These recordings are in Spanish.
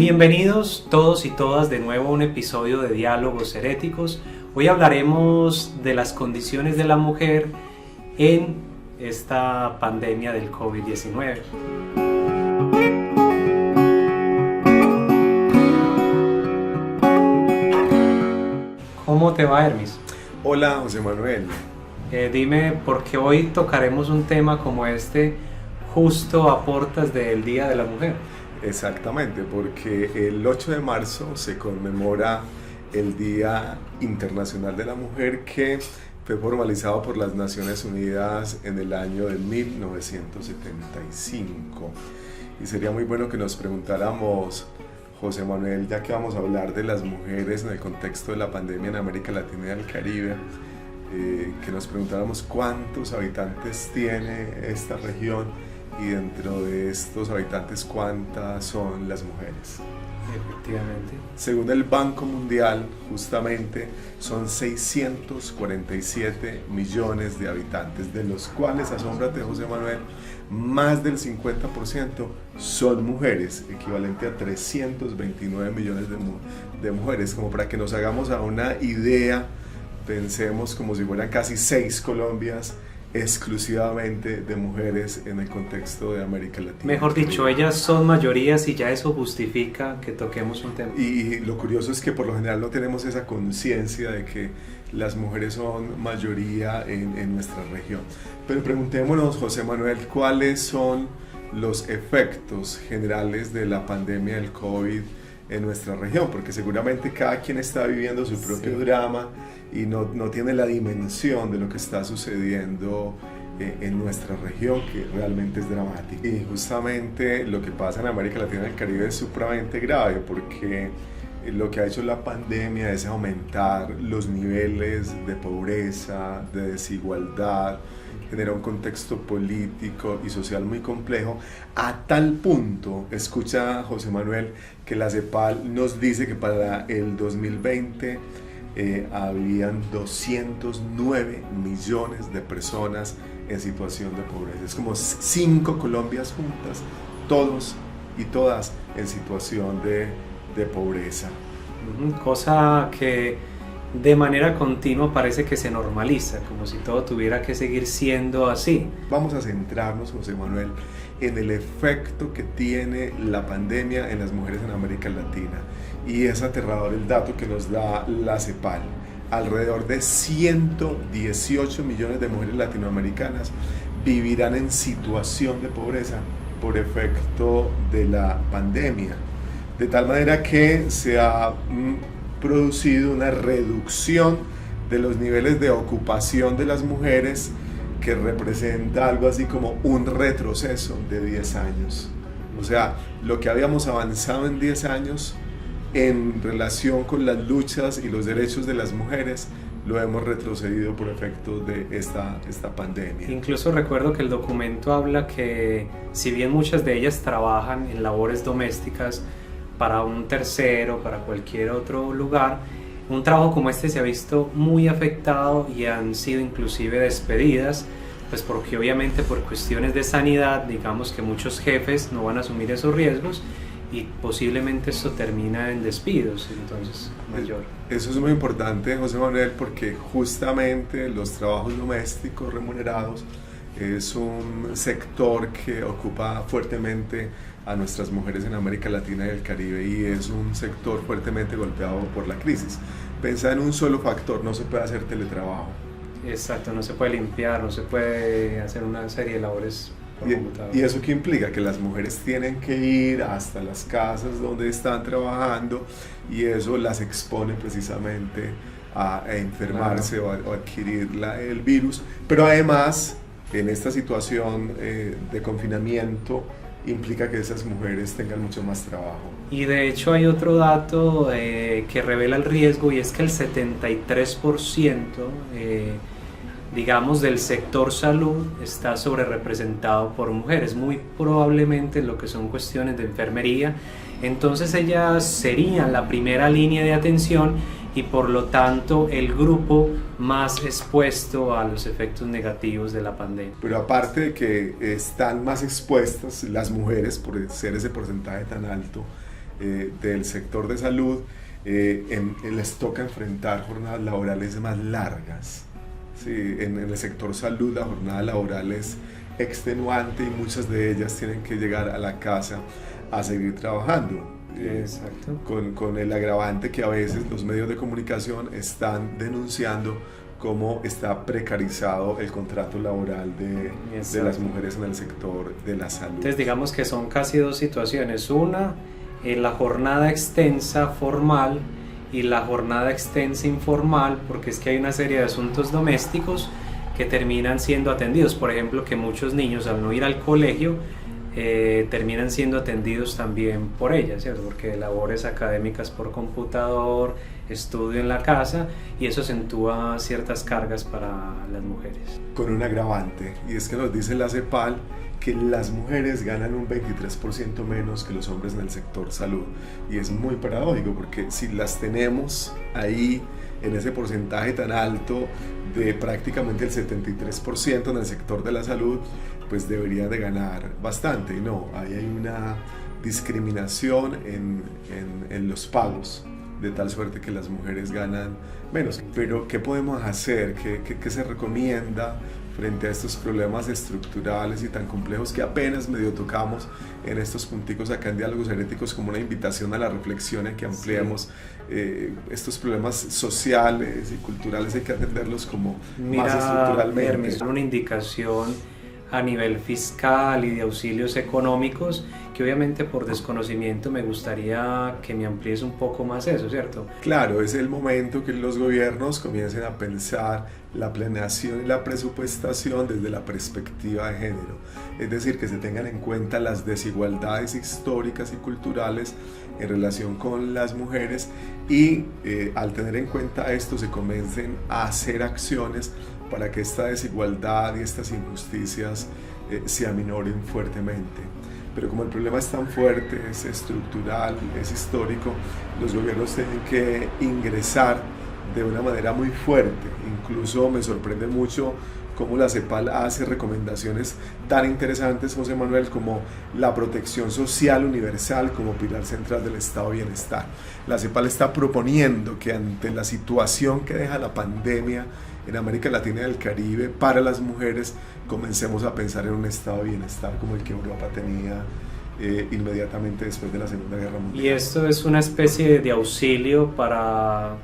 Bienvenidos todos y todas de nuevo a un episodio de Diálogos Heréticos. Hoy hablaremos de las condiciones de la mujer en esta pandemia del COVID-19. ¿Cómo te va, Hermis? Hola, José Manuel. Dime, ¿por qué hoy tocaremos un tema como este justo a portas del Día de la Mujer? Exactamente, porque el 8 de marzo se conmemora el Día Internacional de la Mujer, que fue formalizado por las Naciones Unidas en el año de 1975. Y sería muy bueno que nos preguntáramos, José Manuel, ya que vamos a hablar de las mujeres en el contexto de la pandemia en América Latina y el Caribe, que nos preguntáramos cuántos habitantes tiene esta región y dentro de estos habitantes cuántas son las mujeres. Efectivamente. Según el Banco Mundial, justamente son 647 millones de habitantes, de los cuales, asómbrate José Manuel, más del 50% son mujeres, equivalente a 329 millones de mujeres. Como para que nos hagamos a una idea, pensemos como si fueran casi 6 Colombias exclusivamente de mujeres en el contexto de América Latina. Mejor dicho, ellas son mayorías y ya eso justifica que toquemos un tema. Y lo curioso es que por lo general no tenemos esa conciencia de que las mujeres son mayoría en nuestra región. Pero preguntémonos, José Manuel, ¿cuáles son los efectos generales de la pandemia del COVID en nuestra región? Porque seguramente cada quien está viviendo su propio drama y no tiene la dimensión de lo que está sucediendo en nuestra región, que realmente es dramático. Y justamente lo que pasa en América Latina y el Caribe es supremamente grave, porque lo que ha hecho la pandemia es aumentar los niveles de pobreza, de desigualdad, genera un contexto político y social muy complejo, a tal punto, escucha José Manuel, que la CEPAL nos dice que para el 2020 habían 209 millones de personas en situación de pobreza. Es como 5 Colombias juntas, todos y todas en situación de pobreza. Cosa que de manera continua parece que se normaliza, como si todo tuviera que seguir siendo así. Vamos a centrarnos, José Manuel, en el efecto que tiene la pandemia en las mujeres en América Latina. Y es aterrador el dato que nos da la CEPAL. Alrededor de 118 millones de mujeres latinoamericanas vivirán en situación de pobreza por efecto de la pandemia. De tal manera que se ha producido una reducción de los niveles de ocupación de las mujeres, que representa algo así como un retroceso de 10 años. O sea, lo que habíamos avanzado en 10 años en relación con las luchas y los derechos de las mujeres, lo hemos retrocedido por efecto de esta pandemia. Incluso recuerdo que el documento habla que, si bien muchas de ellas trabajan en labores domésticas para un tercero, para cualquier otro lugar, un trabajo como este se ha visto muy afectado y han sido inclusive despedidas, pues porque obviamente por cuestiones de sanidad, digamos que muchos jefes no van a asumir esos riesgos y posiblemente esto termina en despidos, entonces mayor. Eso es muy importante, José Manuel, porque justamente los trabajos domésticos remunerados es un sector que ocupa fuertemente a nuestras mujeres en América Latina y el Caribe, y es un sector fuertemente golpeado por la crisis. Pensá en un solo factor: no se puede hacer teletrabajo. Exacto, no se puede limpiar, no se puede hacer una serie de labores por computador. ¿Y eso qué implica? Que las mujeres tienen que ir hasta las casas donde están trabajando, y eso las expone precisamente a enfermarse, claro, o a adquirir el virus. Pero además, en esta situación de confinamiento, implica que esas mujeres tengan mucho más trabajo. Y de hecho hay otro dato que revela el riesgo, y es que el 73% digamos del sector salud está sobre representado por mujeres, muy probablemente en lo que son cuestiones de enfermería. Entonces ellas serían la primera línea de atención y por lo tanto el grupo más expuesto a los efectos negativos de la pandemia. Pero aparte de que están más expuestas las mujeres por ser ese porcentaje tan alto, del sector de salud les toca enfrentar jornadas laborales más largas. Sí, en el sector salud la jornada laboral es extenuante y muchas de ellas tienen que llegar a la casa a seguir trabajando. Exacto. Con el agravante que a veces los medios de comunicación están denunciando cómo está precarizado el contrato laboral de las mujeres en el sector de la salud. Entonces digamos que son casi dos situaciones. Una, la jornada extensa formal y la jornada extensa informal, porque es que hay una serie de asuntos domésticos que terminan siendo atendidos. Por ejemplo, que muchos niños al no ir al colegio terminan siendo atendidos también por ellas, ¿cierto? Porque labores académicas por computador, estudio en la casa, y eso acentúa ciertas cargas para las mujeres. Con un agravante, y es que nos dice la CEPAL que las mujeres ganan un 23% menos que los hombres en el sector salud, y es muy paradójico porque si las tenemos ahí en ese porcentaje tan alto de prácticamente el 73% en el sector de la salud, pues deberían de ganar bastante. Y no, ahí hay una discriminación en los pagos, de tal suerte que las mujeres ganan menos. Pero ¿qué podemos hacer? ¿Qué se recomienda frente a estos problemas estructurales y tan complejos que apenas medio tocamos en estos punticos acá en Diálogos Heréticos, como una invitación a la reflexión, en que ampliemos estos problemas sociales y culturales? Hay que atenderlos como más estructuralmente. Hermes, una indicación a nivel fiscal y de auxilios económicos, que obviamente por desconocimiento me gustaría que me amplíes un poco más eso, ¿cierto? Claro, es el momento que los gobiernos comiencen a pensar la planeación y la presupuestación desde la perspectiva de género, es decir, que se tengan en cuenta las desigualdades históricas y culturales en relación con las mujeres y al tener en cuenta esto se comiencen a hacer acciones para que esta desigualdad y estas injusticias se aminoren fuertemente. Pero como el problema es tan fuerte, es estructural, es histórico, los gobiernos tienen que ingresar de una manera muy fuerte. Incluso me sorprende mucho cómo la CEPAL hace recomendaciones tan interesantes, José Manuel, como la protección social universal como pilar central del estado de bienestar. La CEPAL está proponiendo que ante la situación que deja la pandemia en América Latina y el Caribe para las mujeres, comencemos a pensar en un estado de bienestar como el que Europa tenía inmediatamente después de la Segunda Guerra Mundial. Y esto es una especie de auxilio para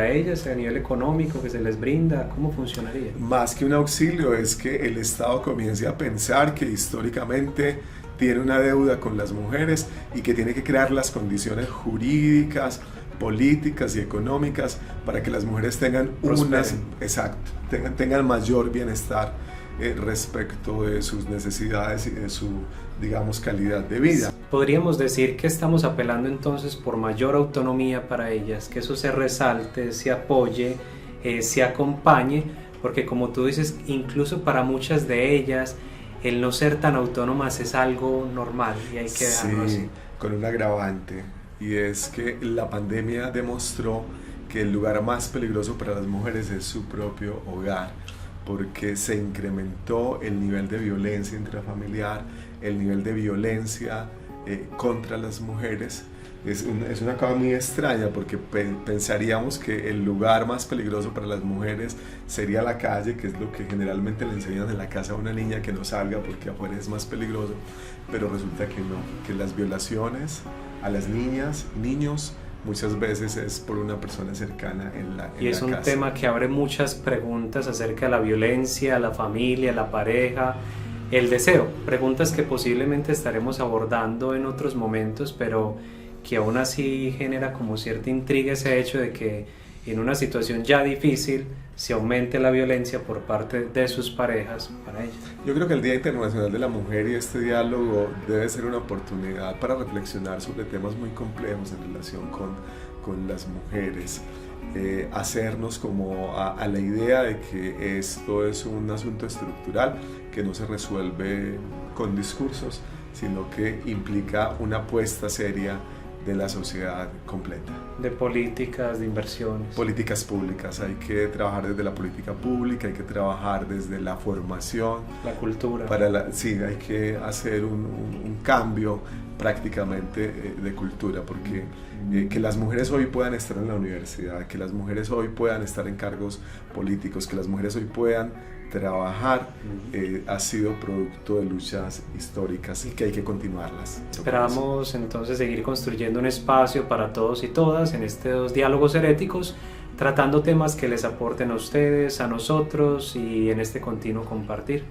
ellas a nivel económico que se les brinda. ¿Cómo funcionaría? Más que un auxilio, es que el Estado comience a pensar que históricamente tiene una deuda con las mujeres y que tiene que crear las condiciones jurídicas, políticas y económicas para que las mujeres tengan tengan mayor bienestar respecto de sus necesidades y de su, digamos, calidad de vida. Podríamos decir que estamos apelando entonces por mayor autonomía para ellas, que eso se resalte, se apoye, se acompañe, porque como tú dices, incluso para muchas de ellas el no ser tan autónomas es algo normal y hay que dejarlo así. Con un agravante, y es que la pandemia demostró que el lugar más peligroso para las mujeres es su propio hogar, porque se incrementó el nivel de violencia intrafamiliar, el nivel de violencia contra las mujeres. Es una cosa muy extraña porque pensaríamos que el lugar más peligroso para las mujeres sería la calle, que es lo que generalmente le enseñan en la casa a una niña, que no salga porque afuera es más peligroso, pero resulta que no, que las violaciones a las niñas, niños, muchas veces es por una persona cercana en la casa. Y es un tema que abre muchas preguntas acerca de la violencia, la familia, la pareja, el deseo, preguntas que posiblemente estaremos abordando en otros momentos, pero que aún así genera como cierta intriga ese hecho de que en una situación ya difícil se aumente la violencia por parte de sus parejas para ellas. Yo creo que el Día Internacional de la Mujer y este diálogo debe ser una oportunidad para reflexionar sobre temas muy complejos en relación con las mujeres. Hacernos como a la idea de que esto es un asunto estructural que no se resuelve con discursos, sino que implica una apuesta seria de la sociedad completa. De políticas, de inversiones. Políticas públicas, hay que trabajar desde la política pública, hay que trabajar desde la formación. La cultura. Sí, hay que hacer un cambio prácticamente de cultura, porque que las mujeres hoy puedan estar en la universidad, que las mujeres hoy puedan estar en cargos políticos, que las mujeres hoy puedan trabajar, ha sido producto de luchas históricas y que hay que continuarlas. Esperamos entonces seguir construyendo un espacio para todos y todas en estos diálogos heréticos, tratando temas que les aporten a ustedes, a nosotros y en este continuo compartir.